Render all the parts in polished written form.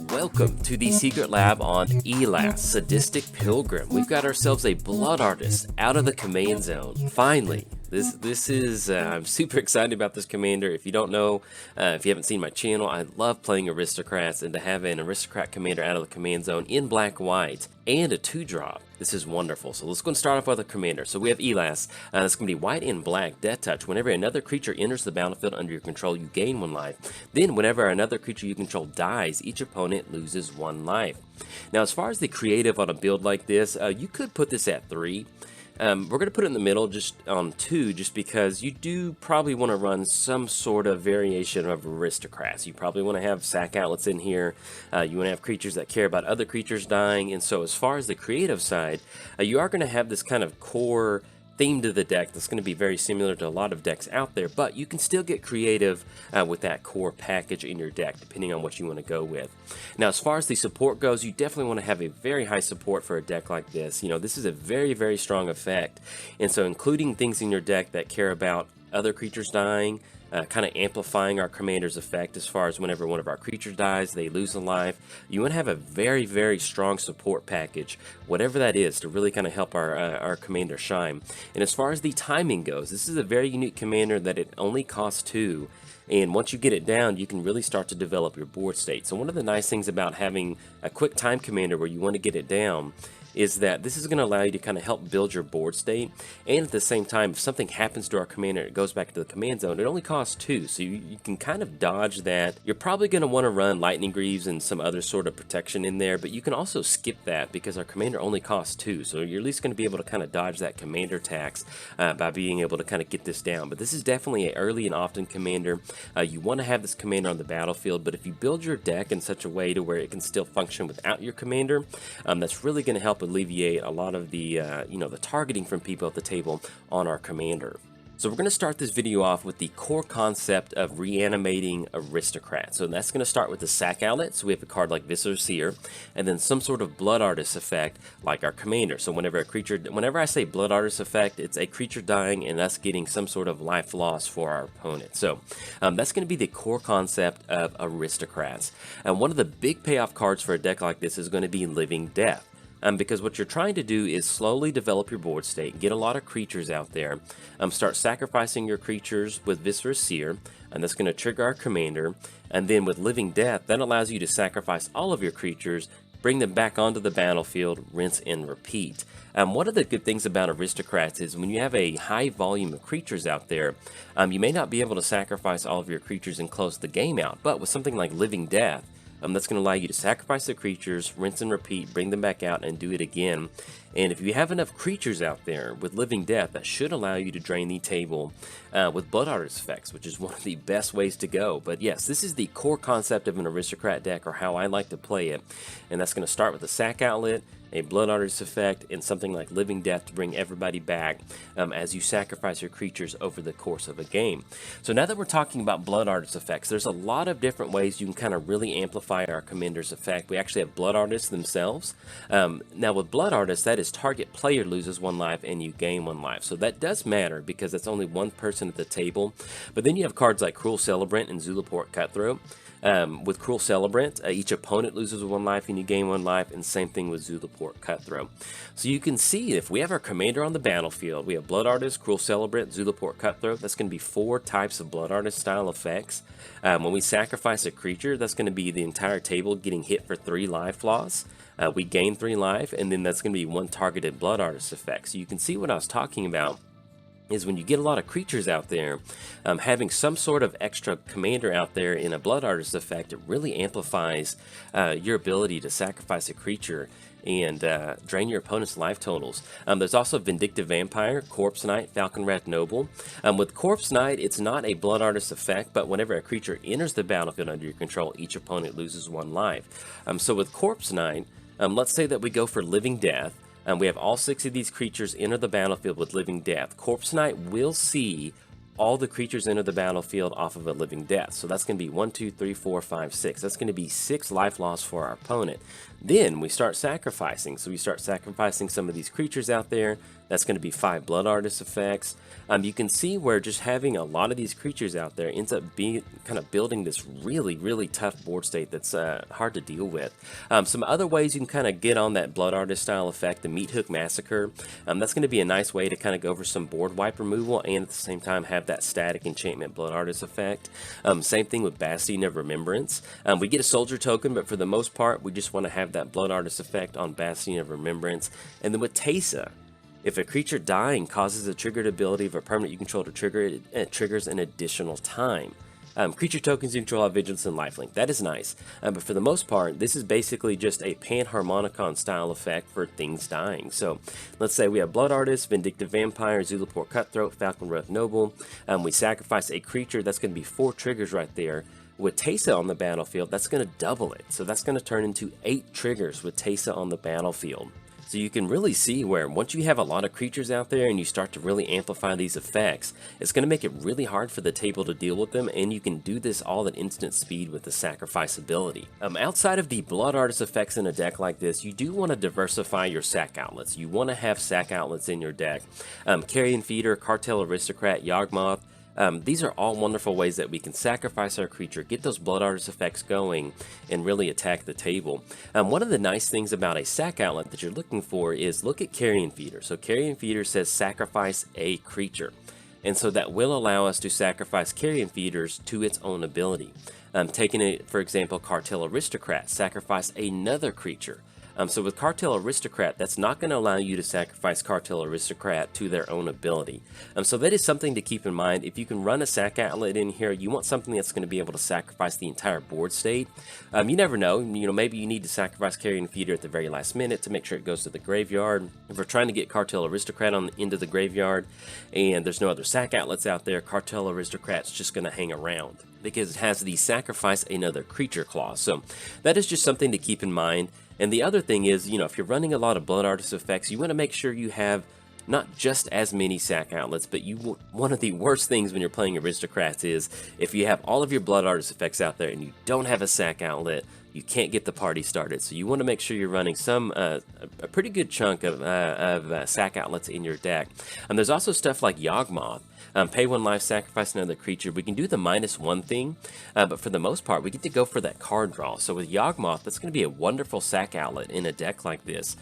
Welcome to the secret lab on Elas, Sadistic Pilgrim. We've got ourselves a blood artist out of the command zone. Finally, this is I'm super excited about this commander. If you don't know, if you haven't seen my channel, I love playing aristocrats, and to have an aristocrat commander out of the command zone in black-white and a 2-drop. This is wonderful. So let's go and start off with a commander. So we have Elas. That's going to be white and black, death touch. Whenever another creature enters the battlefield under your control, you gain 1 life. Then whenever another creature you control dies, each opponent loses 1 life. Now as far as the creative on a build like this, you could put this at 3. We're going to put it in the middle just on 2, just because you do probably want to run some sort of variation of aristocrats. You probably want to have sack outlets in here. You want to have creatures that care about other creatures dying. And so as far as the creative side, you are going to have this kind of core theme to the deck that's going to be very similar to a lot of decks out there, but you can still get creative with that core package in your deck depending on what you want to go with. Now as far as the support goes, you definitely want to have a very high support for a deck like this. You know, this is a very strong effect, and so including things in your deck that care about other creatures dying, kind of amplifying our commander's effect as far as whenever one of our creatures dies, they lose a life. You want to have a very strong support package, whatever that is, to really kind of help our commander shine. And as far as the timing goes, this is a very unique commander that it only costs 2. And once you get it down, you can really start to develop your board state. So one of the nice things about having a quick time commander where you want to get it down is that this is going to allow you to kind of help build your board state, and at the same time, if something happens to our commander, it goes back to the command zone, it only costs 2, so you can kind of dodge that. You're probably going to want to run lightning greaves and some other sort of protection in there, but you can also skip that because our commander only costs 2, so you're at least going to be able to kind of dodge that commander tax by being able to kind of get this down. But this is definitely an early and often commander. You want to have this commander on the battlefield, but if you build your deck in such a way to where it can still function without your commander, that's really going to help alleviate a lot of the the targeting from people at the table on our commander. So we're going to start this video off with the core concept of reanimating aristocrats. So that's going to start with the sack outlet. So we have a card like Viscerous Seer, and then some sort of blood artist effect like our commander. So whenever I say blood artist effect, it's a creature dying and us getting some sort of life loss for our opponent. So that's going to be the core concept of aristocrats. And one of the big payoff cards for a deck like this is going to be Living Death. Because what you're trying to do is slowly develop your board state, get a lot of creatures out there, start sacrificing your creatures with Viscerous Seer, and that's going to trigger our commander, and then with Living Death, that allows you to sacrifice all of your creatures, bring them back onto the battlefield, rinse and repeat. One of the good things about aristocrats is when you have a high volume of creatures out there, you may not be able to sacrifice all of your creatures and close the game out, but with something like Living Death, that's going to allow you to sacrifice the creatures, rinse and repeat, bring them back out, and do it again. And if you have enough creatures out there with Living Death, that should allow you to drain the table with Blood Artist effects, which is one of the best ways to go. But yes, this is the core concept of an aristocrat deck, or how I like to play it. And that's going to start with a sack outlet, a Blood Artist effect, and something like Living Death to bring everybody back as you sacrifice your creatures over the course of a game. So now that we're talking about Blood Artist effects, there's a lot of different ways you can kind of really amplify our commander's effect. We actually have Blood Artists themselves. Now with Blood Artists, that is target player loses 1 life and you gain 1 life. So that does matter because that's only 1 person at the table. But then you have cards like Cruel Celebrant and Zulaport Cutthroat. With Cruel Celebrant, each opponent loses 1 life and you gain 1 life, and same thing with Zulaport Cutthroat. So you can see if we have our commander on the battlefield, we have Blood Artist, Cruel Celebrant, Zulaport Cutthroat. That's going to be 4 types of Blood Artist style effects. When we sacrifice a creature, that's going to be the entire table getting hit for 3 life loss. We gain 3 life, and then that's going to be 1 targeted Blood Artist effect. So you can see what I was talking about is when you get a lot of creatures out there, having some sort of extra commander out there in a Blood Artist effect, it really amplifies your ability to sacrifice a creature and drain your opponent's life totals. There's also Vindictive Vampire, Corpse Knight, Falconwrath Noble. With Corpse Knight, it's not a Blood Artist effect, but whenever a creature enters the battlefield under your control, each opponent loses 1 life. So with Corpse Knight, let's say that we go for Living Death. We have all 6 of these creatures enter the battlefield with Living Death. Corpse Knight will see all the creatures enter the battlefield off of a Living Death. So that's going to be 1, 2, 3, 4, 5, 6. That's going to be 6 life loss for our opponent. Then we start sacrificing. So we start sacrificing some of these creatures out there. That's going to be 5 Blood Artist effects. You can see where just having a lot of these creatures out there ends up being kind of building this really tough board state that's hard to deal with. Some other ways you can kind of get on that Blood Artist style effect, the Meat Hook Massacre. That's going to be a nice way to kind of go for some board wipe removal and at the same time have that static enchantment Blood Artist effect. Same thing with Bastion of Remembrance. We get a soldier token, but for the most part we just want to have that Blood Artist effect on Bastion of Remembrance. And then with Teysa, if a creature dying causes a triggered ability of a permanent you control to trigger, it triggers an additional time. Creature tokens you control have Vigilance and Lifelink. That is nice, but for the most part, this is basically just a Panharmonicon style effect for things dying. So let's say we have Blood Artist, Vindictive Vampire, Zulaport Cutthroat, Falcon Rough Noble. We sacrifice a creature, that's going to be 4 triggers right there. With Teysa on the battlefield, that's going to double it. So that's going to turn into 8 triggers with Teysa on the battlefield. So you can really see where once you have a lot of creatures out there and you start to really amplify these effects, it's going to make it really hard for the table to deal with them, and you can do this all at instant speed with the sacrifice ability. Outside of the Blood Artist effects in a deck like this, you do want to diversify your sack outlets. You want to have sack outlets in your deck. Carrion Feeder, Cartel Aristocrat, Yawgmoth. These are all wonderful ways that we can sacrifice our creature, get those Blood Artist effects going, and really attack the table. One of the nice things about a sack outlet that you're looking for is look at Carrion Feeder. So Carrion Feeder says sacrifice a creature. And so that will allow us to sacrifice Carrion Feeders to its own ability. Taking it, for example, Cartel Aristocrat, sacrifice another creature. So with Cartel Aristocrat, that's not going to allow you to sacrifice Cartel Aristocrat to their own ability. So that is something to keep in mind. If you can run a sack outlet in here, you want something that's going to be able to sacrifice the entire board state. You never know. Maybe you need to sacrifice Carrion Feeder at the very last minute to make sure it goes to the graveyard. If we're trying to get Cartel Aristocrat into the graveyard and there's no other sack outlets out there, Cartel Aristocrat's just going to hang around because it has the sacrifice another creature clause. So that is just something to keep in mind. And the other thing is, if you're running a lot of Blood Artist effects, you want to make sure you have not just as many sack outlets, but one of the worst things when you're playing Aristocrats is if you have all of your Blood Artist effects out there and you don't have a sack outlet, you can't get the party started. So you want to make sure you're running a pretty good chunk of sack outlets in your deck. There's also stuff like Yawgmoth. Pay 1 life, sacrifice another creature. We can do the -1 thing, but for the most part, we get to go for that card draw. So with Yawgmoth, that's going to be a wonderful sack outlet in a deck like this,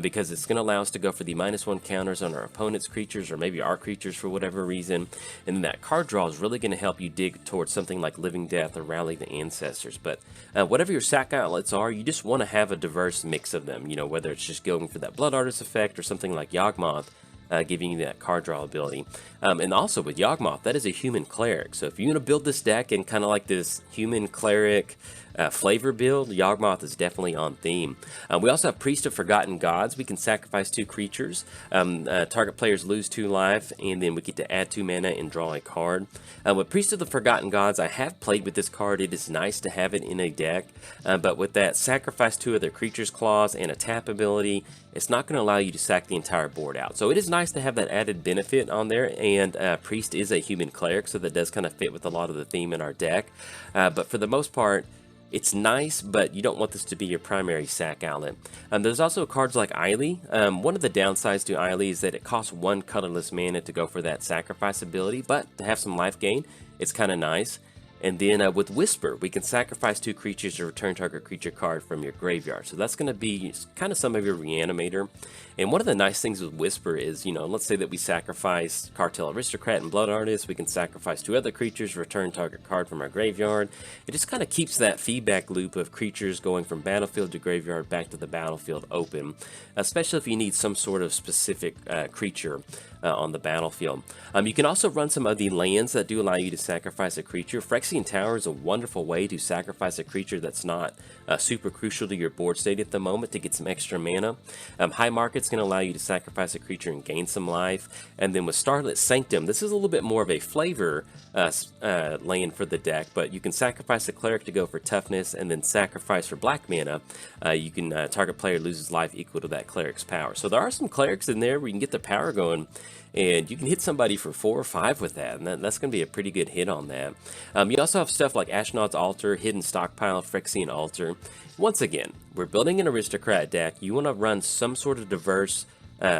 because it's going to allow us to go for the -1 counters on our opponent's creatures, or maybe our creatures for whatever reason. And then that card draw is really going to help you dig towards something like Living Death or Rally the Ancestors. But whatever your sack outlets are, you just want to have a diverse mix of them, whether it's just going for that Blood Artist effect or something like Yawgmoth, giving you that card draw ability. And also with Yawgmoth, that is a human cleric. So if you want to build this deck in kind of like this human cleric flavor build, Yawgmoth is definitely on theme. We also have Priest of Forgotten Gods. We can sacrifice 2 creatures. Target players lose 2 life, and then we get to add 2 mana and draw a card. With Priest of the Forgotten Gods, I have played with this card. It is nice to have it in a deck, but with that sacrifice 2 other creatures clause and a tap ability, it's not going to allow you to sack the entire board out. So it is nice to have that added benefit on there, and Priest is a human cleric, so that does kind of fit with a lot of the theme in our deck. But for the most part, it's nice, but you don't want this to be your primary sack outlet. There's also cards like Eily. One of the downsides to Eily is that it costs 1 colorless mana to go for that sacrifice ability, but to have some life gain, it's kind of nice. And then with Whisper, we can sacrifice 2 creatures to return target creature card from your graveyard. So that's going to be kind of some of your Reanimator. And one of the nice things with Whisper is, let's say that we sacrifice Cartel Aristocrat and Blood Artist. We can sacrifice 2 other creatures, return target card from our graveyard. It just kind of keeps that feedback loop of creatures going from battlefield to graveyard back to the battlefield open, especially if you need some sort of specific creature on the battlefield. You can also run some of the lands that do allow you to sacrifice a creature. Phyrexian Tower is a wonderful way to sacrifice a creature that's not super crucial to your board state at the moment to get some extra mana. High Market's going to allow you to sacrifice a creature and gain some life. And then with Starlit Sanctum, this is a little bit more of a flavor land for the deck, but you can sacrifice a cleric to go for toughness, and then sacrifice for black mana. You can target player loses life equal to that cleric's power. So there are some clerics in there where you can get the power going, and you can hit somebody for 4 or 5 with that, and that's going to be a pretty good hit on that. You also have stuff like Ashnod's Altar, Hidden Stockpile, Phyrexian Altar. Once again, we're building an Aristocrat deck. You want to run some sort of diverse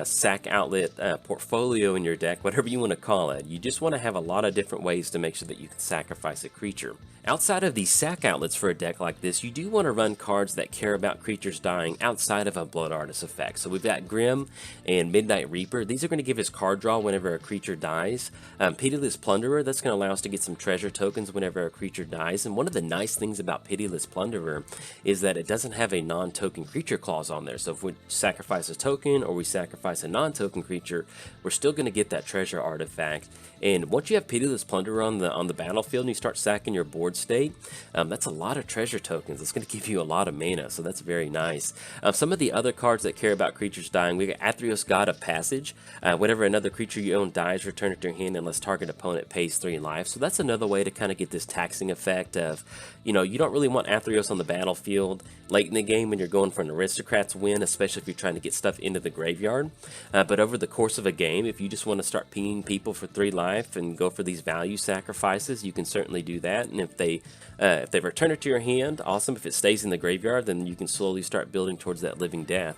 sack outlet portfolio in your deck, whatever you want to call it. You just want to have a lot of different ways to make sure that you can sacrifice a creature. Outside of these sack outlets for a deck like this, you do want to run cards that care about creatures dying outside of a Blood Artist effect. So we've got Grim and Midnight Reaper. These are going to give us card draw whenever a creature dies. Pitiless Plunderer, that's going to allow us to get some treasure tokens whenever a creature dies. And one of the nice things about Pitiless Plunderer is that it doesn't have a non-token creature clause on there. So if we sacrifice a token or we sacrifice a non-token creature, we're still going to get that treasure artifact. And once you have Pitiless Plunderer on the battlefield and you start sacking your board state, that's a lot of treasure tokens. It's going to give you a lot of mana, so that's very nice. Some of the other cards that care about creatures dying, we got Athreos, God of Passage. Whenever another creature you own dies, return it to your hand unless target opponent pays 3 life. So that's another way to kind of get this taxing effect of, you know, you don't really want Athreos on the battlefield late in the game when you're going for an Aristocrats win, especially if you're trying to get stuff into the graveyard. But over the course of a game, if you just want to start pinging people for 3 life and go for these value sacrifices, you can certainly do that. And if they return it to your hand, awesome. If it stays in the graveyard, then you can slowly start building towards that living death.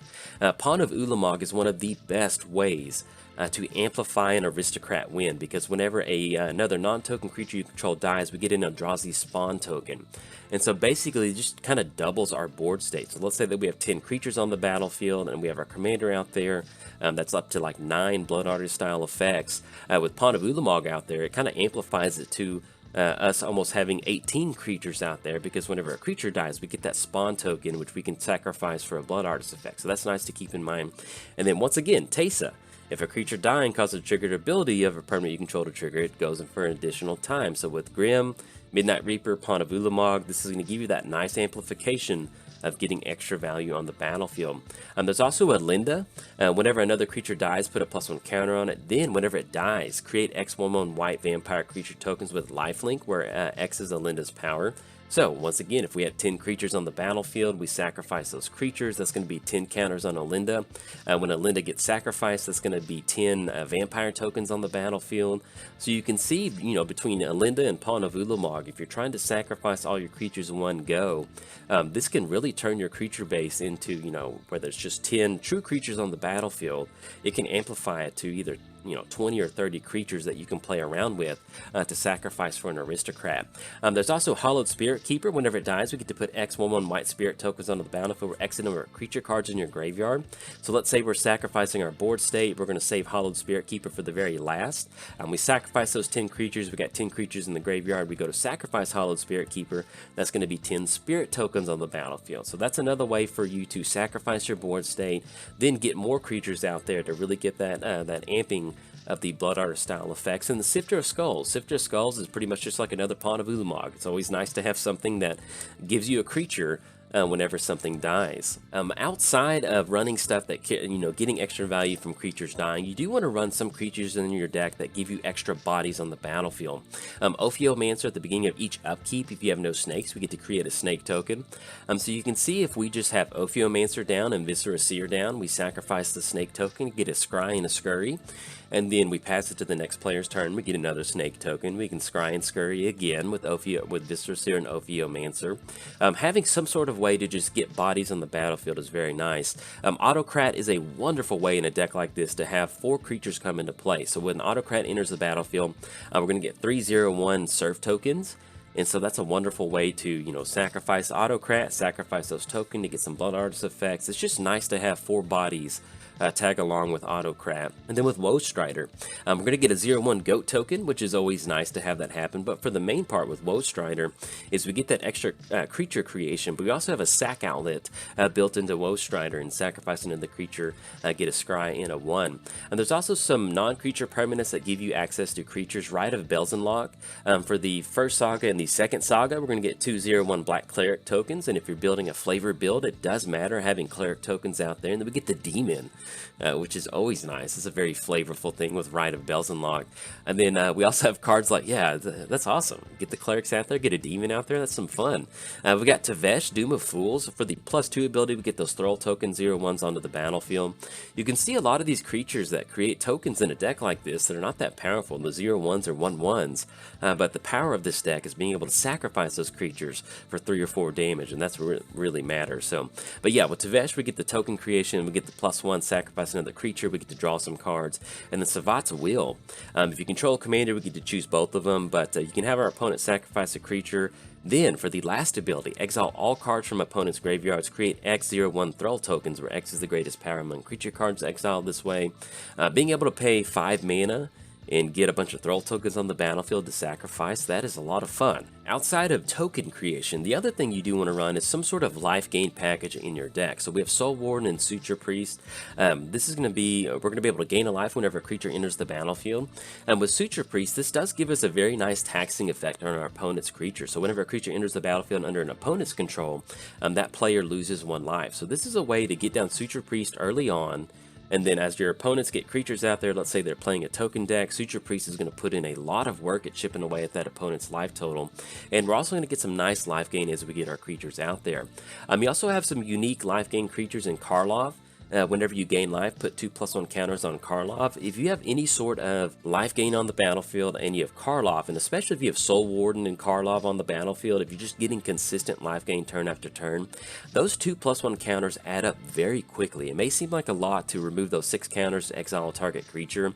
Pawn of Ulamog is one of the best ways to amplify an Aristocrat win, because whenever another non-token creature you control dies, we get an Eldrazi spawn token. And so basically it just kind of doubles our board state. So let's say that we have 10 creatures on the battlefield and we have our commander out there. That's up to like 9 Blood Artist style effects. With Pawn of Ulamog out there, it kind of amplifies it to us almost having 18 creatures out there, because whenever a creature dies, we get that spawn token, which we can sacrifice for a Blood Artist effect. So that's nice to keep in mind. And then once again, Teysa. If a creature dying causes a triggered ability of a permanent you control to trigger, it goes in for an additional time. So with Grim, Midnight Reaper, Pawn of Ulamog, this is going to give you that nice amplification of getting extra value on the battlefield. There's also a Linda. Whenever another creature dies, put a +1 counter on it. Then whenever it dies, create X1/1 white vampire creature tokens with lifelink, where X is a Linda's power. So once again, if we have 10 creatures on the battlefield, we sacrifice those creatures. That's going to be 10 counters on a Linda. When a Linda gets sacrificed, that's going to be 10 vampire tokens on the battlefield. So you can see, you know, between a Linda and Pawn of Ulamog, if you're trying to sacrifice all your creatures in one go, this can really turn your creature base into, you know, where there's just 10 true creatures on the battlefield, it can amplify it to either 20 or 30 creatures that you can play around with to sacrifice for an Aristocrat. There's also Hallowed Spirit Keeper. Whenever it dies, we get to put X1/1 white spirit tokens onto the battlefield for X number of creature cards in your graveyard. So let's say we're sacrificing our board state. We're going to save Hallowed Spirit Keeper for the very last. We sacrifice those 10 creatures. We got 10 creatures in the graveyard. We go to sacrifice Hallowed Spirit Keeper. That's going to be 10 spirit tokens on the battlefield. So that's another way for you to sacrifice your board state, then get more creatures out there to really get that amping of the Blood Artist style effects. And the Sifter of Skulls. Sifter of Skulls is pretty much just like another Pawn of Ulamog. It's always nice to have something that gives you a creature whenever something dies. Outside of running stuff that, getting extra value from creatures dying, you do want to run some creatures in your deck that give you extra bodies on the battlefield. Ophiomancer at the beginning of each upkeep, if you have no snakes, we get to create a snake token. So you can see if we just have Ophiomancer down and Viscera Seer down, we sacrifice the snake token, get a Scry and a Scurry, and then we pass it to the next player's turn. We get another snake token. We can Scry and Scurry again with Viscera Seer and Ophiomancer. Having some sort of way to just get bodies on the battlefield is very nice. Autocrat is a wonderful way in a deck like this to have 4 creatures come into play. So when Autocrat enters the battlefield, we're going to get 3/0/1 Surf tokens. And so that's a wonderful way to, sacrifice Autocrat, sacrifice those tokens to get some Blood Artist effects. It's just nice to have 4 bodies tag along with Autocrat. And then with Woe Strider, we're going to get a 0/1 Goat token, which is always nice to have that happen. But for the main part with Woe Strider is we get that extra creature creation, but we also have a sack outlet built into Woe Strider, and sacrificing into the creature, get a Scry and a 1. And there's also some non-creature permanents that give you access to creatures. Rite of Belzenlock. For the first saga and the second saga, we're going to get 2/0/1 Black Cleric tokens, and if you're building a flavor build, it does matter having Cleric tokens out there. And then we get the Demon, which is always nice. It's a very flavorful thing with Rite of Belzenlock. And then we also have cards like, that's awesome. Get the Clerics out there, get a Demon out there, that's some fun. We got Tavesh, Doom of Fools. For the +2 ability, we get those Thrall token 0/1s onto the battlefield. You can see a lot of these creatures that create tokens in a deck like this that are not that powerful. The 0/1s or 1/1s. But the power of this deck is being able to sacrifice those creatures for 3 or 4 damage, and that's what really matters. So, but yeah, with Tavesh, we get the token creation, we get the +1 sacrifice another creature, we get to draw some cards. And then Savat's Will. If you control a commander, we get to choose both of them, but you can have our opponent sacrifice a creature. Then, for the last ability, exile all cards from opponent's graveyards, create X01 Thrall tokens, where X is the greatest power among creature cards exiled this way. Being able to pay 5 mana and get a bunch of Thrall tokens on the battlefield to sacrifice, that is a lot of fun. Outside of token creation, the other thing you do want to run is some sort of life gain package in your deck. So we have Soul Warden and Suture Priest. This is going to be, we're going to be able to gain a life whenever a creature enters the battlefield. And with Suture Priest, this does give us a very nice taxing effect on our opponent's creature. So whenever a creature enters the battlefield under an opponent's control, that player loses 1 life. So this is a way to get down Suture Priest early on. And then as your opponents get creatures out there, let's say they're playing a token deck, Suture Priest is going to put in a lot of work at chipping away at that opponent's life total. And we're also going to get some nice life gain as we get our creatures out there. You also have some unique life gain creatures in Karlov. Whenever you gain life, put 2+1 counters on Karlov. If you have any sort of life gain on the battlefield and you have Karlov, and especially if you have Soul Warden and Karlov on the battlefield, if you're just getting consistent life gain turn after turn, those 2+1 counters add up very quickly. It may seem like a lot to remove those 6 counters to exile a target creature,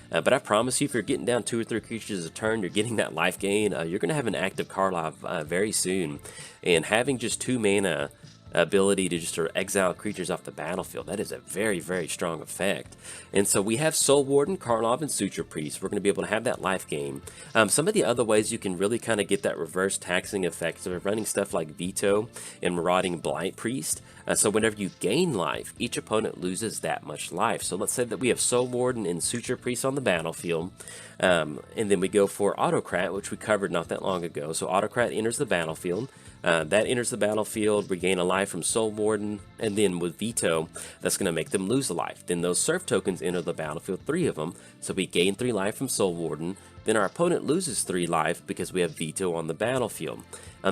but I promise you, if you're getting down 2 or 3 creatures a turn, you're getting that life gain, you're going to have an active Karlov very soon. And having just 2 mana ability to just sort of exile creatures off the battlefield, that is a very, very strong effect. And so we have Soul Warden, Karlov, and Suture Priest. We're going to be able to have that life gain. Some of the other ways you can really kind of get that reverse taxing effect, so we're running stuff like Veto and Marauding Blight Priest. So whenever you gain life, each opponent loses that much life. So let's say that we have Soul Warden and Suture Priest on the battlefield, and then we go for Autocrat, which we covered not that long ago. So Autocrat enters the battlefield. That enters the battlefield, we gain a life from Soul Warden, and then with Veto, that's going to make them lose a life. Then those Surf tokens enter the battlefield, 3 of them, so we gain 3 life from Soul Warden. Then our opponent loses 3 life because we have Veto on the battlefield.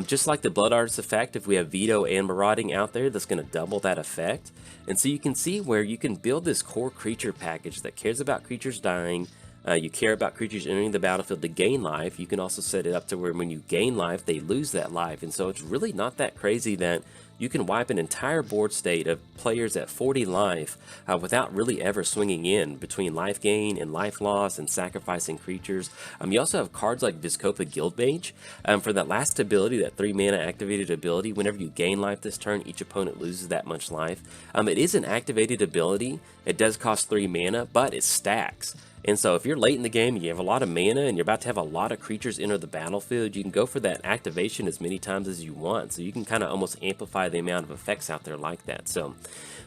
Just like the Blood Artist effect, if we have Veto and Marauding out there, that's going to double that effect. And so you can see where you can build this core creature package that cares about creatures dying. You care about creatures entering the battlefield to gain life. You can also set it up to where when you gain life, they lose that life. And so it's really not that crazy that you can wipe an entire board state of players at 40 life without really ever swinging in between life gain and life loss and sacrificing creatures. You also have cards like Vizkopa Guildmage. For that last ability, that 3 mana activated ability, whenever you gain life this turn, each opponent loses that much life. It is an activated ability. It does cost 3 mana, but it stacks. And so if you're late in the game and you have a lot of mana and you're about to have a lot of creatures enter the battlefield, you can go for that activation as many times as you want. So you can kind of almost amplify the amount of effects out there like that. So,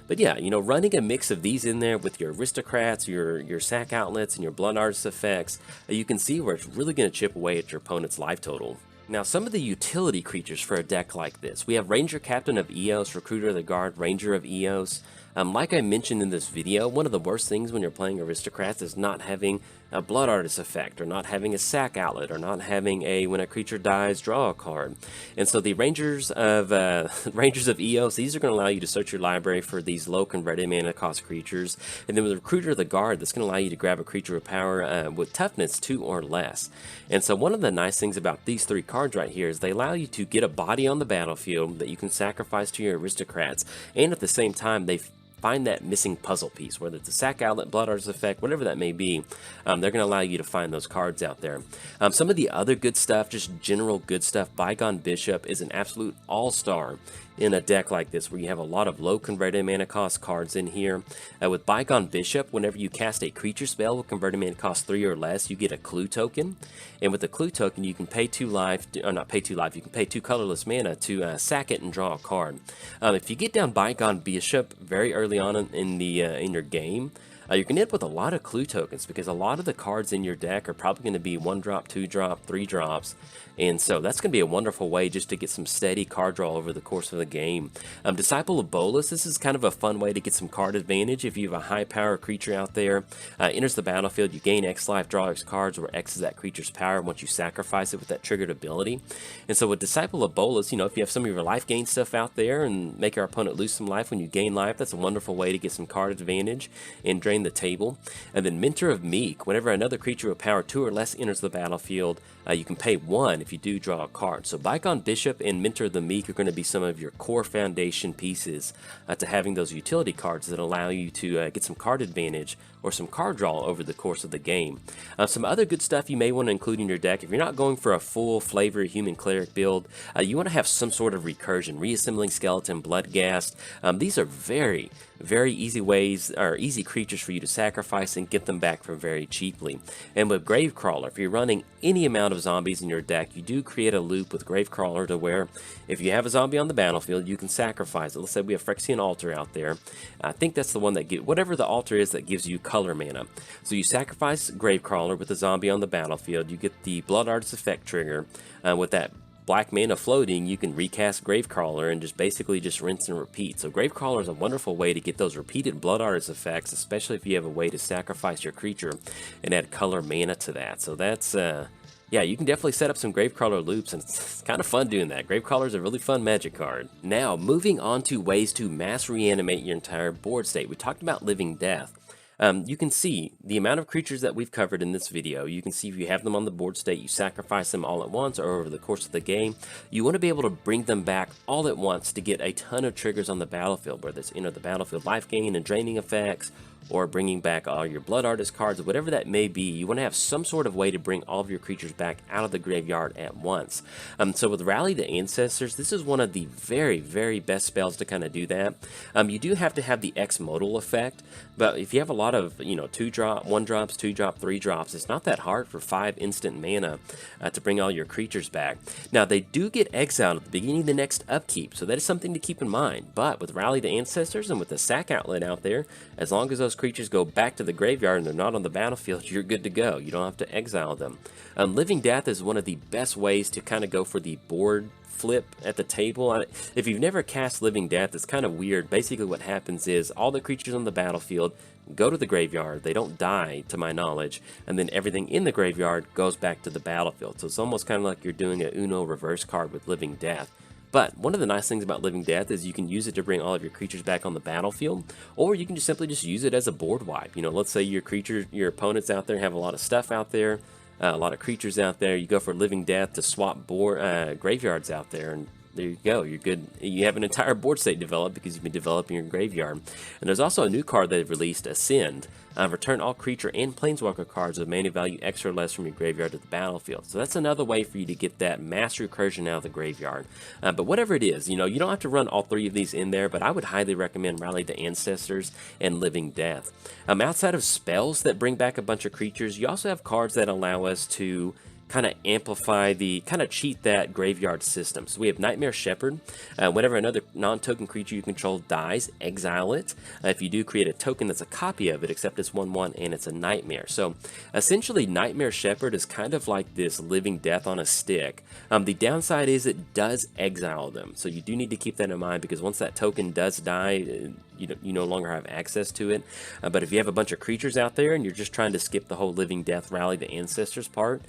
but yeah, you know, running a mix of these in there with your aristocrats, your sack outlets, and your blood artist effects, you can see where it's really going to chip away at your opponent's life total. Now, some of the utility creatures for a deck like this. We have Ranger Captain of Eos, Recruiter of the Guard, Ranger of Eos. Like I mentioned in this video, one of the worst things when you're playing aristocrats is not having a blood artist effect, or not having a sack outlet, or not having a when a creature dies, draw a card. And so the Rangers of Eos, these are going to allow you to search your library for these low converted mana cost creatures. And then with the Recruiter of the Guard, that's going to allow you to grab a creature with power with toughness 2 or less. And so one of the nice things about these 3 cards right here is they allow you to get a body on the battlefield that you can sacrifice to your aristocrats, and at the same time they find that missing puzzle piece, whether it's a sack outlet, blood artist effect, whatever that may be. They're going to allow you to find those cards out there. Some of the other good stuff, just general good stuff, Bygone Bishop is an absolute all-star in a deck like this, where you have a lot of low converted mana cost cards in here. With Bygone Bishop, whenever you cast a creature spell with converted mana cost 3 or less, you get a clue token. And with the clue token, you can pay 2 life, or not pay 2 life, you can pay 2 colorless mana to sack it and draw a card. If you get down Bygone Bishop very early on in your game, you're going to end up with a lot of clue tokens, because a lot of the cards in your deck are probably going to be 1-drop, 2-drop, 3-drops, and so that's going to be a wonderful way just to get some steady card draw over the course of the game. Disciple of Bolas, this is kind of a fun way to get some card advantage. If you have a high power creature out there, enters the battlefield, you gain X life, draw X cards, where X is that creature's power once you sacrifice it with that triggered ability. And so with Disciple of Bolas, you know, if you have some of your life gain stuff out there and make your opponent lose some life when you gain life, that's a wonderful way to get some card advantage and drain playing the table. And then Mentor of Meek, whenever another creature with power 2 or less enters the battlefield, you can pay 1 if you do draw a card. So Bygone Bishop and Mentor of the Meek are going to be some of your core foundation pieces to having those utility cards that allow you to get some card advantage or some card draw over the course of the game. Some other good stuff you may want to include in your deck, if you're not going for a full flavor human cleric build, you want to have some sort of recursion, reassembling skeleton, bloodghast. These are very easy ways, or easy creatures for you to sacrifice and get them back for very cheaply. And with Gravecrawler, if you're running any amount of zombies in your deck, you do create a loop with Gravecrawler to where if you have a zombie on the battlefield, you can sacrifice it. Let's say we have Phyrexian Altar out there. I think that's the one that gives, whatever the altar is that gives you color mana. So you sacrifice Gravecrawler with the zombie on the battlefield, you get the Blood Artist effect trigger. With that black mana floating, you can recast Gravecrawler and just basically just rinse and repeat. So Gravecrawler is a wonderful way to get those repeated Blood Artist effects, especially if you have a way to sacrifice your creature and add color mana to that. So that's yeah, you can definitely set up some Gravecrawler loops, and it's kind of fun doing that. Gravecrawler is a really fun magic card. Now, moving on to ways to mass reanimate your entire board state. We talked about Living Death. You can see the amount of creatures that we've covered in this video. You can see if you have them on the board state, you sacrifice them all at once or over the course of the game. You want to be able to bring them back all at once to get a ton of triggers on the battlefield, whether it's the battlefield life gain and draining effects, or bringing back all your Blood Artist cards, whatever that may be. You want to have some sort of way to bring all of your creatures back out of the graveyard at once. So with Rally the Ancestors, this is one of the very best spells to kind of do that. You do have to have the X modal effect, but if you have a lot of 2-drop, 1-drops, 2-drop, 3-drops, it's not that hard for 5 instant mana to bring all your creatures back. Now they do get exiled at the beginning of the next upkeep, so that is something to keep in mind. But with Rally the Ancestors and with the sack outlet out there, as long as those creatures go back to the graveyard and they're not on the battlefield, you're good to go. You don't have to exile them. Living Death is one of the best ways to kind of go for the board flip at the table. If you've never cast Living Death, it's kind of weird. Basically what happens is all the creatures on the battlefield go to the graveyard, they don't die to my knowledge, and then everything in the graveyard goes back to the battlefield. So it's almost kind of like you're doing a Uno reverse card with Living Death. But one of the nice things about Living Death is you can use it to bring all of your creatures back on the battlefield, or you can just simply use it as a board wipe. Let's say your opponents out there have a lot of stuff out there, a lot of creatures out there. You go for Living Death to swap graveyards out there, and there you go. You're good. You have an entire board state developed because you've been developing your graveyard. And there's also a new card they've released, Ascend. Return all creature and planeswalker cards with mana value X or less from your graveyard to the battlefield. So that's another way for you to get that mass recursion out of the graveyard. But whatever it is, you don't have to run all 3 of these in there, but I would highly recommend Rally the Ancestors and Living Death. Outside of spells that bring back a bunch of creatures, you also have cards that allow us to kind of amplify cheat that graveyard system. So we have Nightmare Shepherd. Whenever another non-token creature you control dies, exile it. If you do, create a token that's a copy of it, except it's 1/1 and it's a nightmare. So essentially Nightmare Shepherd is kind of like this Living Death on a stick. The downside is it does exile them, so you do need to keep that in mind, because once that token does die, you no longer have access to it. But if you have a bunch of creatures out there and you're just trying to skip the whole Living Death Rally the Ancestors part,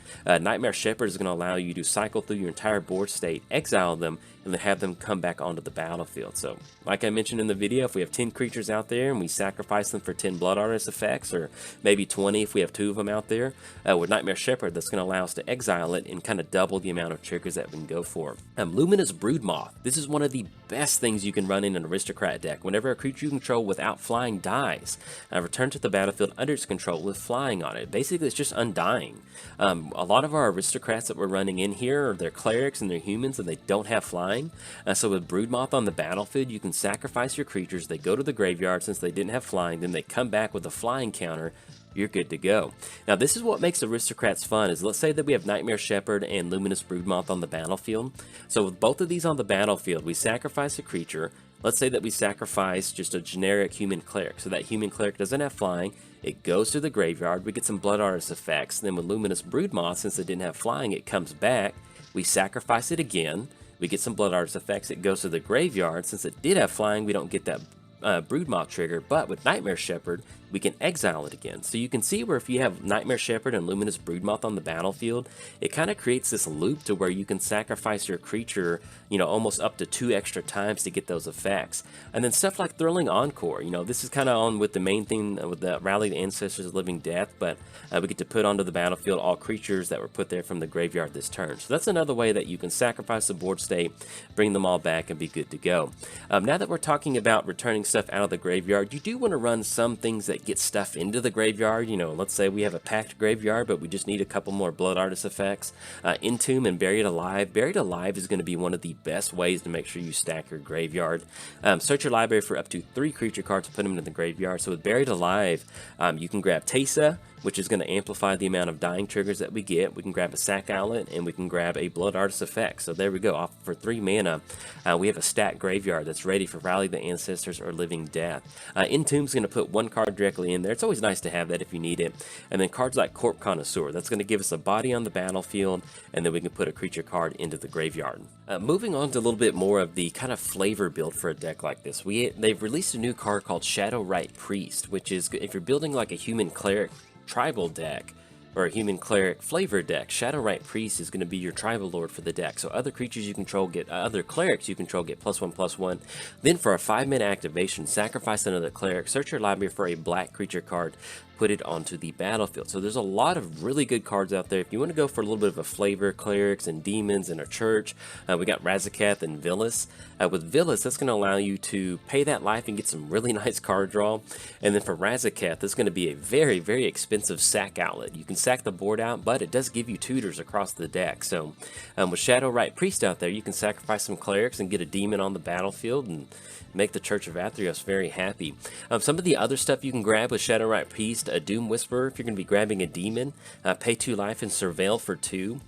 Nightmare Shepherd is going to allow you to cycle through your entire board state, exile them, and then have them come back onto the battlefield. So, like I mentioned in the video, if we have 10 creatures out there and we sacrifice them for 10 Blood Artist effects, or maybe 20 if we have 2 of them out there, with Nightmare Shepherd, that's going to allow us to exile it and kind of double the amount of triggers that we can go for. Luminous Broodmoth. This is one of the best things you can run in an Aristocrat deck. Whenever a creature you control without flying dies, return to the battlefield under its control with flying on it. Basically, it's just undying. A lot of our Aristocrats that we're running in here are their clerics and they're humans, and they don't have flying. So with Broodmoth on the battlefield, you can sacrifice your creatures, they go to the graveyard since they didn't have flying, then they come back with a flying counter, you're good to go. Now this is what makes Aristocrats fun, is let's say that we have Nightmare Shepherd and Luminous Broodmoth on the battlefield. So with both of these on the battlefield, we sacrifice a creature. Let's say that we sacrifice just a generic human cleric, so that human cleric doesn't have flying, it goes to the graveyard, we get some Blood Artist effects, then with Luminous Broodmoth, since it didn't have flying, it comes back, we sacrifice it again, we get some Blood Artist effects, it goes to the graveyard. Since it did have flying, we don't get that Broodmoth trigger, but with Nightmare Shepherd, we can exile it again. So you can see where if you have Nightmare Shepherd and Luminous Broodmoth on the battlefield, it kind of creates this loop to where you can sacrifice your creature, you know, almost up to 2 extra times to get those effects. And then stuff like Thrilling Encore, you know, this is kind of on with the main theme with the Rally the Ancestors of Living Death, but we get to put onto the battlefield all creatures that were put there from the graveyard this turn. So that's another way that you can sacrifice the board state, bring them all back, and be good to go. Now that we're talking about returning stuff out of the graveyard, you do want to run some things that get stuff into the graveyard. You know, let's say we have a packed graveyard, but we just need a couple more Blood Artist effects. Entomb and Buried Alive. Buried Alive is going to be one of the best ways to make sure you stack your graveyard. Search your library for up to 3 creature cards to put them into the graveyard. So with Buried Alive, you can grab Teysa, which is going to amplify the amount of dying triggers that we get. We can grab a Sack Outlet, and we can grab a Blood Artist effect. So there we go. Off for 3 mana, we have a stacked graveyard that's ready for Rally the Ancestors or Living Death. Entomb's going to put 1 card directly in there. It's always nice to have that if you need it. And then cards like Corp Connoisseur, that's going to give us a body on the battlefield, and then we can put a creature card into the graveyard. Moving on to a little bit more of the kind of flavor build for a deck like this. They've released a new card called Shadowrite Priest, which is, if you're building like a human cleric tribal deck, or a human cleric flavor deck, Shadowrite Priest is going to be your tribal lord for the deck. So other creatures you control get, other clerics you control get +1/+1. Then for a 5-minute activation, sacrifice another cleric, search your library for a black creature card, put it onto the battlefield. So there's a lot of really good cards out there. If you want to go for a little bit of a flavor, clerics and demons and a church, we got Razakath and Villas. With Villas, that's going to allow you to pay that life and get some really nice card draw. And then for Razakath, that's going to be a very, very expensive sack outlet. You can sack the board out, but it does give you tutors across the deck. So with Shadowrite Priest out there, you can sacrifice some clerics and get a demon on the battlefield and make the Church of Athreos very happy. Some of the other stuff you can grab with Shadowrite Priest, a Doom Whisperer, if you're going to be grabbing a demon, pay 2 life and Surveil for 2.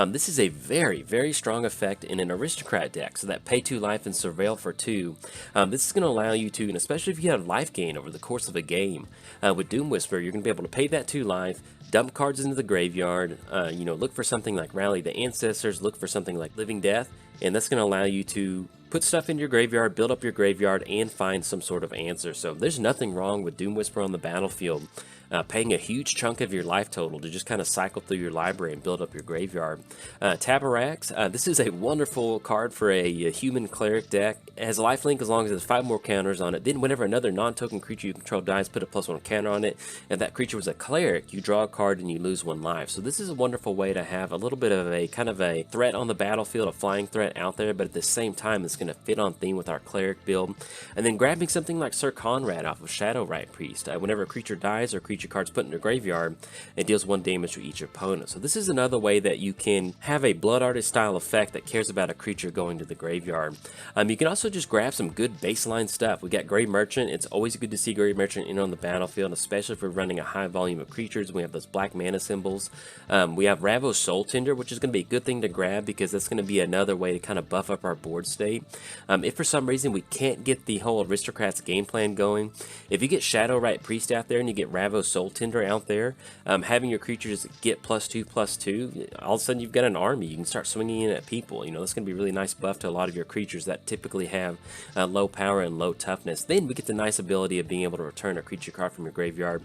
This is a very, very strong effect in an Aristocrat deck, so that pay 2 life and Surveil for 2. This is going to allow you to, and especially if you have life gain over the course of a game, with Doom Whisperer, you're going to be able to pay that 2 life, dump cards into the graveyard, you know, look for something like Rally the Ancestors, look for something like Living Death, and that's going to allow you to put stuff in your graveyard, build up your graveyard, and find some sort of answer. So there's nothing wrong with Doom Whisperer on the battlefield, paying a huge chunk of your life total to just kind of cycle through your library and build up your graveyard. Tabarax, this is a wonderful card for a human cleric deck. It has a lifelink as long as there's 5 more counters on it. Then whenever another non-token creature you control dies, put a +1 counter on it. If that creature was a cleric, you draw a card and you lose 1 life. So this is a wonderful way to have a little bit of a kind of a threat on the battlefield, a flying threat out there, but at the same time it's going to fit on theme with our cleric build. And then grabbing something like Sir Conrad off of Shadowrite Priest. Whenever a creature dies or creature cards put in your graveyard, it deals 1 damage to each opponent. So this is another way that you can have a Blood Artist style effect that cares about a creature going to the graveyard. You can also just grab some good baseline stuff. We got Grave Merchant. It's always good to see Grave Merchant in on the battlefield, especially if we're running a high volume of creatures. We have those black mana symbols. We have Ravos Soul Tender, which is going to be a good thing to grab because that's going to be another way to kind of buff up our board state. If for some reason we can't get the whole Aristocrats game plan going, if you get Shadowrite Priest out there and you get Ravos Soul Tender out there, having your creatures get +2/+2, all of a sudden you've got an army. You can start swinging in at people. You know, that's going to be a really nice buff to a lot of your creatures that typically have low power and low toughness. Then we get the nice ability of being able to return a creature card from your graveyard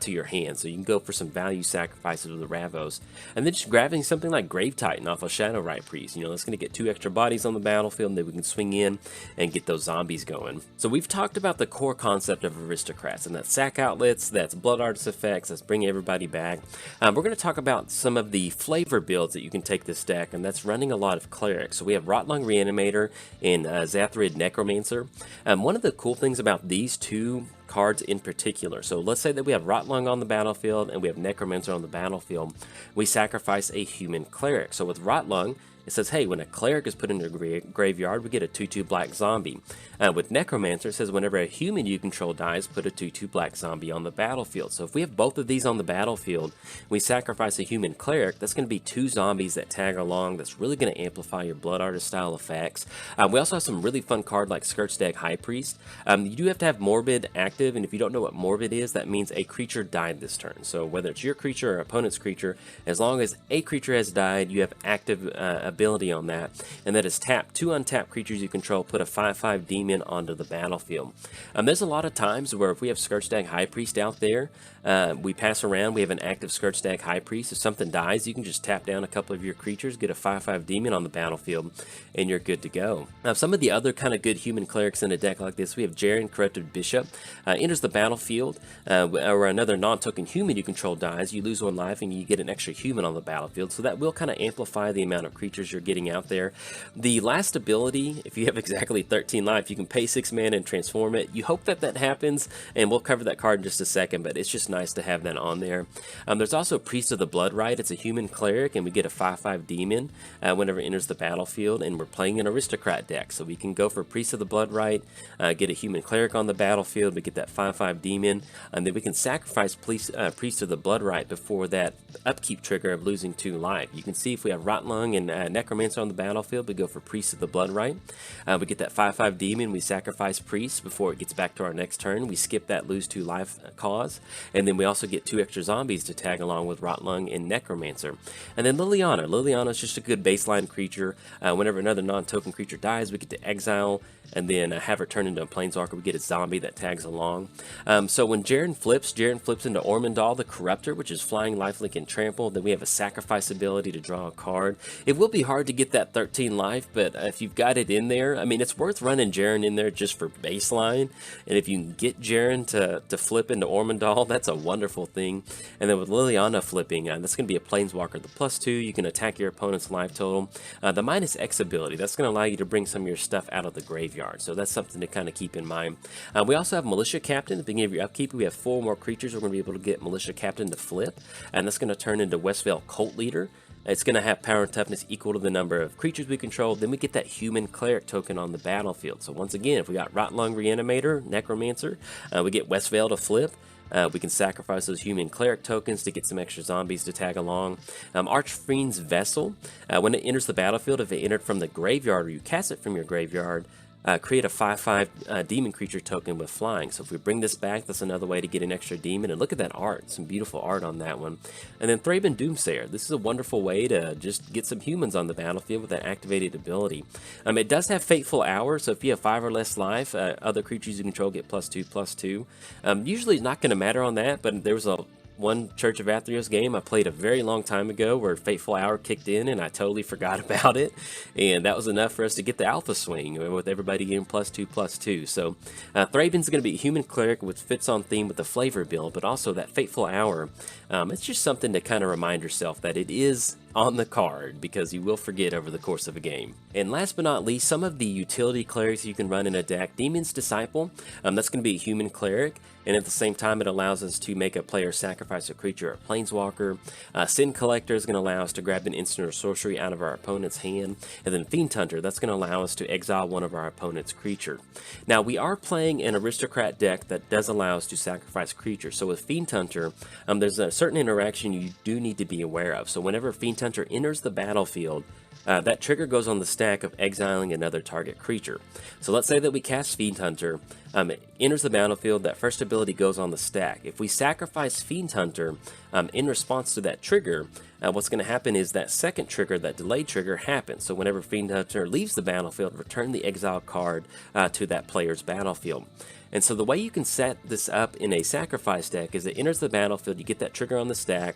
to your hand. So you can go for some value sacrifices with the Ravos. And then just grabbing something like Grave Titan off of Shadowrite Priest. You know, that's going to get 2 extra bodies on the battlefield, and then we can swing in and get those zombies going. So we've talked about the core concept of Aristocrats, and that's sack outlets, that's Blood Artist effects, that's bringing everybody back. We're going to talk about some of the flavor builds that you can take this deck, and that's running a lot of clerics. So we have Rotlung Reanimator and Zathrid Necromancer. One of the cool things about these 2 cards in particular, so let's say that we have Rotlung on the battlefield and we have Necromancer on the battlefield, we sacrifice a human cleric. So with Rotlung, it says, hey, when a cleric is put in your graveyard, we get a 2/2 black zombie. With Necromancer, it says whenever a human you control dies, put a 2/2 black zombie on the battlefield. So if we have both of these on the battlefield, we sacrifice a human cleric, that's going to be 2 zombies that tag along. That's really going to amplify your Blood Artist style effects. We also have some really fun card like Skirtstag High Priest. You do have to have Morbid active active, and if you don't know what morbid is, that means a creature died this turn. So whether it's your creature or opponent's creature, as long as a creature has died, you have active ability on that, and that is tap 2 untapped creatures you control, put a 5/5 demon onto the battlefield. There's a lot of times where if we have Scourgestag High Priest out there, we pass around, we have an active Scourgestag High Priest. If something dies, you can just tap down a couple of your creatures, get a 5/5 demon on the battlefield, and you're good to go. Now, some of the other kind of good human clerics in a deck like this, we have Jaren, Corrupted Bishop. Enters the battlefield, or another non-token human you control dies, you lose 1 life and you get an extra human on the battlefield, so that will kind of amplify the amount of creatures you're getting out there. The last ability, if you have exactly 13 life, you can pay 6 mana and transform it. You hope that that happens, and we'll cover that card in just a second, but it's just nice to have that on there. There's also Priest of the Bloodright. It's a human cleric, and we get a 5/5 demon whenever it enters the battlefield, and we're playing an aristocrat deck, so we can go for Priest of the Bloodright, get a human cleric on the battlefield, we get that 5/5 demon, and then we can sacrifice Priest of the Bloodright before that upkeep trigger of losing 2 life. You can see if we have Rotlung and Necromancer on the battlefield, we go for Priest of the Bloodright. We get that 5/5 demon, we sacrifice Priest before it gets back to our next turn. We skip that lose 2 life cause, and then we also get 2 extra zombies to tag along with Rotlung and Necromancer. And then Liliana. Liliana is just a good baseline creature. Whenever another non-token creature dies, we get to exile and then have her turn into a planeswalker. We get a zombie that tags along. So when Jaren flips into Ormondal the Corruptor, which is flying, lifelink, and trample. Then we have a sacrifice ability to draw a card. It will be hard to get that 13 life, but if you've got it in there, I mean, it's worth running Jaren in there just for baseline. And if you can get Jaren to flip into Ormondal, that's a wonderful thing. And then with Liliana flipping, that's going to be a planeswalker. The +2, you can attack your opponent's life total. The -X ability, that's going to allow you to bring some of your stuff out of the graveyard. So that's something to kind of keep in mind. We also have Militia Captain. At the beginning of your upkeep, we have 4 more creatures we're going to be able to get Militia Captain to flip. And that's going to turn into Westvale Cult Leader. It's going to have power and toughness equal to the number of creatures we control. Then we get that human cleric token on the battlefield. So once again, if we got Rotlung, Reanimator, Necromancer, we get Westvale to flip. We can sacrifice those human cleric tokens to get some extra zombies to tag along. Archfiend's Vessel, when it enters the battlefield, if it entered from the graveyard or you cast it from your graveyard, create a 5/5 demon creature token with flying. So if we bring this back, that's another way to get an extra demon. And look at that art, some beautiful art on that one. And then Thraben Doomsayer. This is a wonderful way to just get some humans on the battlefield with that activated ability. It does have Fateful Hour, so if you have 5 or less life, other creatures you control get +2/+2. Usually it's not going to matter on that, but there was one Church of Athreos game I played a very long time ago where Fateful Hour kicked in and I totally forgot about it, and that was enough for us to get the alpha swing with everybody getting +2/+2. So Thraben's going to be a human cleric which fits on theme with the flavor build, but also that Fateful Hour, it's just something to kind of remind yourself that it is on the card, because you will forget over the course of a game. And last but not least, some of the utility clerics you can run in a deck. Demon's Disciple, that's going to be a human cleric, and at the same time it allows us to make a player sacrifice a creature or planeswalker. Sin Collector is going to allow us to grab an instant or sorcery out of our opponent's hand, and then Fiend Hunter, that's going to allow us to exile one of our opponent's creature. Now we are playing an aristocrat deck that does allow us to sacrifice creatures, so with Fiend Hunter, there's a certain interaction you do need to be aware of. So whenever Fiend Hunter enters the battlefield, that trigger goes on the stack of exiling another target creature. So let's say that we cast Fiend Hunter, it enters the battlefield, that first ability goes on the stack. If we sacrifice Fiend Hunter in response to that trigger, what's going to happen is that second trigger, that delayed trigger, happens. So whenever Fiend Hunter leaves the battlefield, return the exile card to that player's battlefield. And so the way you can set this up in a sacrifice deck is it enters the battlefield, you get that trigger on the stack,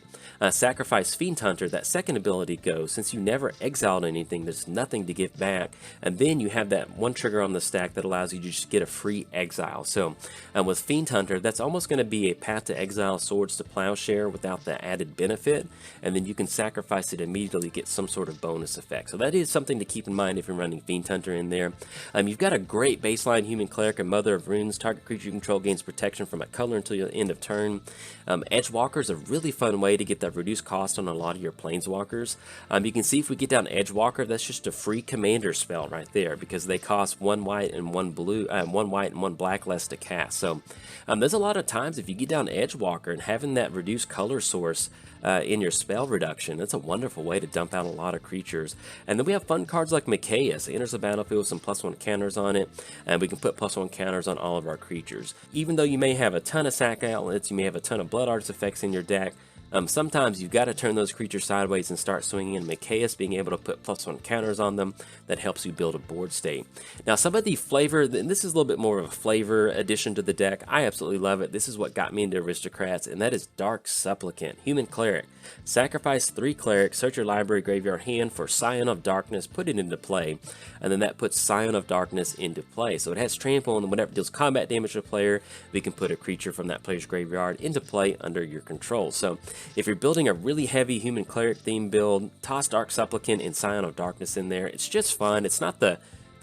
sacrifice Fiend Hunter, that second ability goes. Since you never exiled anything, there's nothing to give back, and then you have that one trigger on the stack that allows you to just get a free exile. So with Fiend Hunter, that's almost going to be a Path to Exile, Swords to Plowshare without the added benefit, and then you can sacrifice it immediately, get some sort of bonus effect. So that is something to keep in mind if you're running Fiend Hunter in there. You've got a great baseline human cleric and Mother of Runes. Target creature you control gains protection from a color until the end of turn. Edgewalker is a really fun way to get that reduced cost on a lot of your planeswalkers. You can see if we get down Edgewalker, that's just a free commander spell right there, because they cost 1 white and 1 blue, 1 white and 1 black less to cast. So there's a lot of times if you get down Edgewalker and having that reduced color source in your spell reduction. It's a wonderful way to dump out a lot of creatures. And then we have fun cards like MTGOTraders. It enters the battlefield with some +1 counters on it, and we can put +1 counters on all of our creatures. Even though you may have a ton of sack outlets, you may have a ton of blood arts effects in your deck, sometimes you've got to turn those creatures sideways and start swinging, and MTGOTraders being able to put +1 counters on them, that helps you build a board state. Now, some of the flavor, and this is a little bit more of a flavor addition to the deck. I absolutely love it. This is what got me into Aristocrats, and that is Dark Supplicant, Human Cleric. Sacrifice 3 clerics, search your library graveyard hand for Scion of Darkness, put it into play, and then that puts Scion of Darkness into play. So it has trample, and whenever it deals combat damage to a player, we can put a creature from that player's graveyard into play under your control. So if you're building a really heavy Human Cleric theme build, toss Dark Supplicant and Scion of Darkness in there. It's just fun. It's not the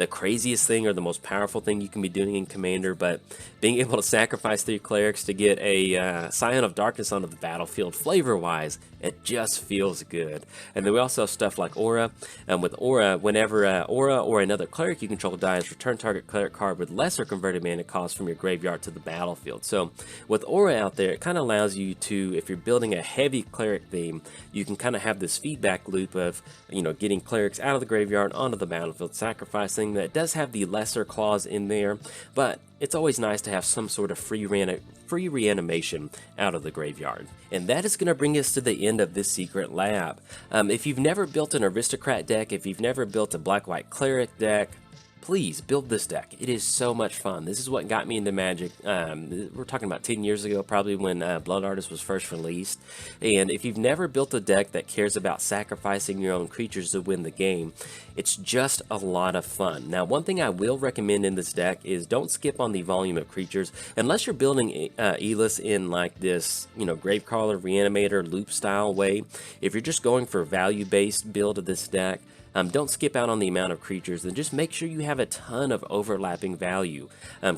craziest thing or the most powerful thing you can be doing in Commander, but being able to sacrifice 3 clerics to get a Scion of Darkness onto the battlefield, flavor-wise, it just feels good. And then we also have stuff like Aura, and with Aura, whenever Aura or another cleric you control dies, return target cleric card with lesser converted mana cost from your graveyard to the battlefield. So with Aura out there, it kind of allows you to, if you're building a heavy cleric theme, you can kind of have this feedback loop of, you know, getting clerics out of the graveyard onto the battlefield, sacrificing. That does have the lesser clause in there, but it's always nice to have some sort of free reanimation out of the graveyard. And that is going to bring us to the end of this secret lab. If you've never built an Aristocrat deck, if you've never built a black-white cleric deck, please build this deck. It is so much fun. This is what got me into Magic. We're talking about 10 years ago, probably when Blood Artist was first released. And if you've never built a deck that cares about sacrificing your own creatures to win the game, it's just a lot of fun. Now, one thing I will recommend in this deck is don't skip on the volume of creatures. Unless you're building Elas in like this, you know, Gravecrawler, Reanimator, loop style way. If you're just going for a value-based build of this deck, don't skip out on the amount of creatures, and just make sure you have a ton of overlapping value.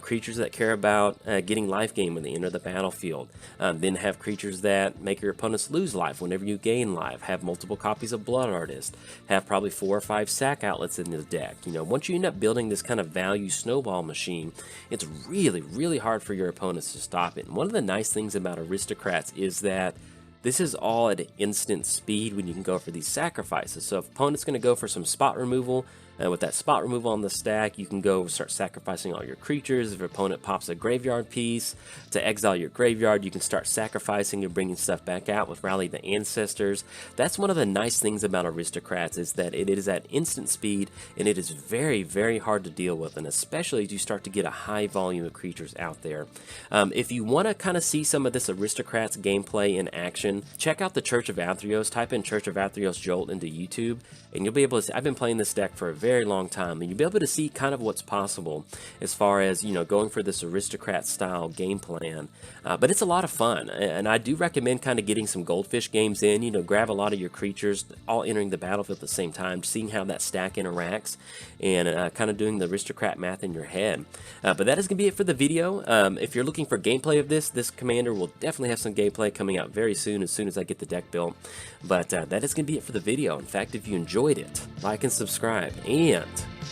Creatures that care about getting life gain when they enter the battlefield. Then have creatures that make your opponents lose life whenever you gain life. Have multiple copies of Blood Artist. Have probably 4 or 5 sack outlets in the deck. You know, once you end up building this kind of value snowball machine, it's really, really hard for your opponents to stop it. And one of the nice things about Aristocrats is that this is all at instant speed when you can go for these sacrifices. So if opponent's going to go for some spot removal, with that spot removal on the stack, you can go start sacrificing all your creatures. If your opponent pops a graveyard piece to exile your graveyard, you can start sacrificing and bringing stuff back out with Rally the Ancestors. That's one of the nice things about Aristocrats, is that it is at instant speed, and it is very, very hard to deal with, and especially as you start to get a high volume of creatures out there. If you want to kind of see some of this Aristocrats gameplay in action, check out the Church of Athreos. Type in Church of Athreos Jolt into YouTube, and you'll be able to see, I've been playing this deck for a very long time, and you'll be able to see kind of what's possible as far as, you know, going for this Aristocrat style game plan. But it's a lot of fun, and I do recommend kind of getting some Goldfish games in. You know, grab a lot of your creatures all entering the battlefield at the same time, seeing how that stack interacts, and kind of doing the Aristocrat math in your head. But that is going to be it for the video. If you're looking for gameplay of this commander will definitely have some gameplay coming out very soon as I get the deck built. But that is going to be it for the video. In fact, if you enjoyed it, like and subscribe, and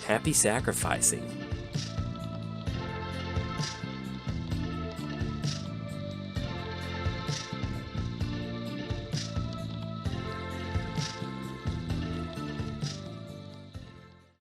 happy sacrificing.